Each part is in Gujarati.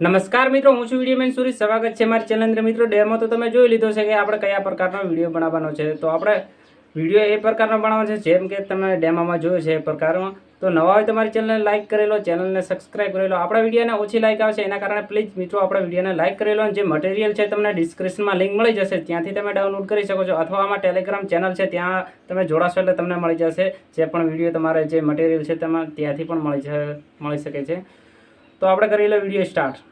નમસ્કાર મિત્રો, હું છું વિડીયો મેન સુરેશ. સ્વાગત છે મારી ચેનલ અંદર. મિત્રો, ડેમો તો તમે જોઈ લીધો છે કે આપણે કયા પ્રકારનો વિડીયો બનાવવાનો છે. તો આપણે વિડીયો એ પ્રકારનો બનાવવાનો છે જેમ કે તમે ડેમોમાં જોયો છે એ પ્રકારનો. તો નવા હોય તમારી ચેનલને લાઇક કરેલો, ચેનલને સબસ્ક્રાઇબ કરેલો. આપણા વિડીયોને ઓછી લાઇક આવશે એના કારણે પ્લીઝ મિત્રો આપણા વિડીયોને લાઇક કરેલો. અને જે મટીરિયલ છે તમને ડિસ્ક્રિપ્શનમાં લિંક મળી જશે, ત્યાંથી તમે ડાઉનલોડ કરી શકો છો. અથવા આમાં ટેલિગ્રામ ચેનલ છે, ત્યાં તમે જોડાશો એટલે તમને મળી જશે જે પણ વિડીયો તમારે જે મટીરિયલ છે તેમાં ત્યાંથી પણ મળી શકે છે. તો આપણે કરી લો વિડીયો સ્ટાર્ટ.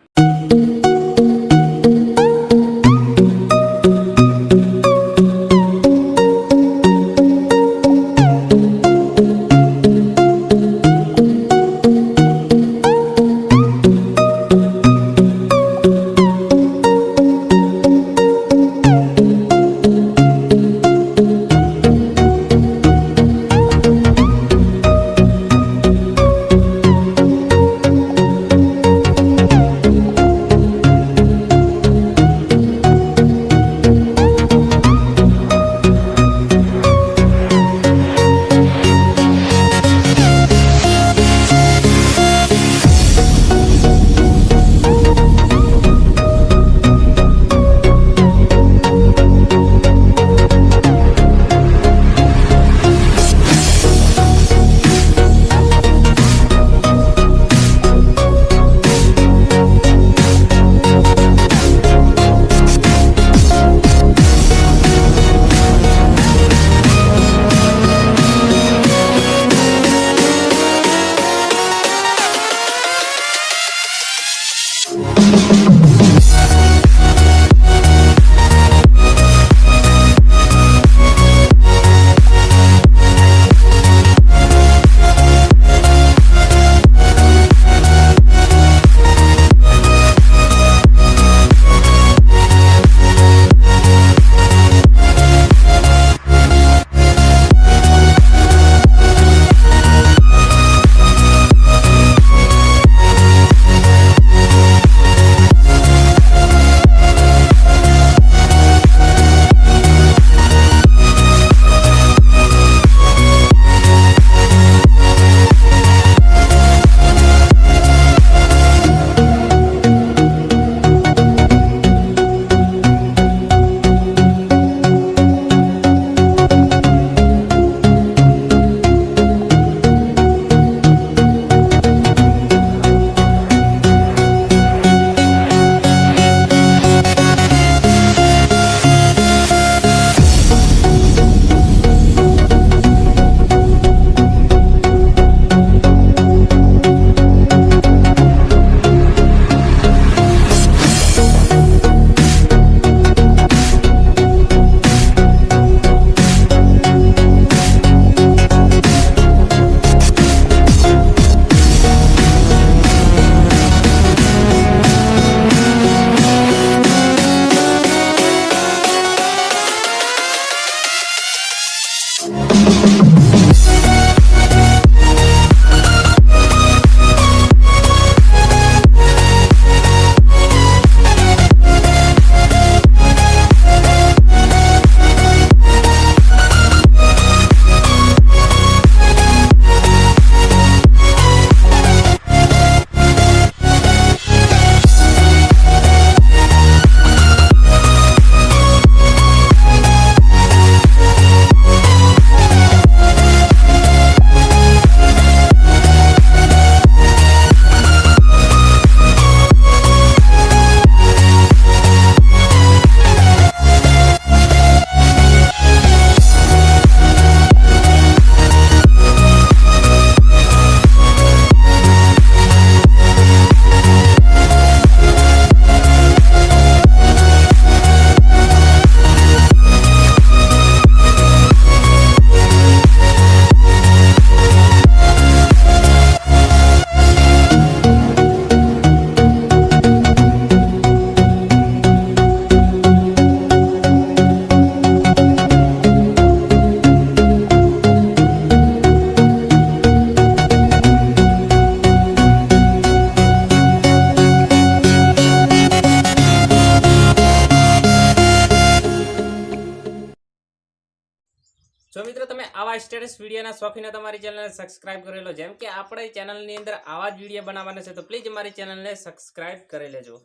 જો મિત્રો તમે આવા સ્ટેટસ વિડીયોના શોખીને તમારી ચેનલને સબસ્ક્રાઇબ કરી લો, જેમ કે આપણે ચેનલની અંદર આવા જ વિડીયો બનાવવાના છે, તો પ્લીઝ અમારી ચેનલને સબસ્ક્રાઇબ કરી લેજો.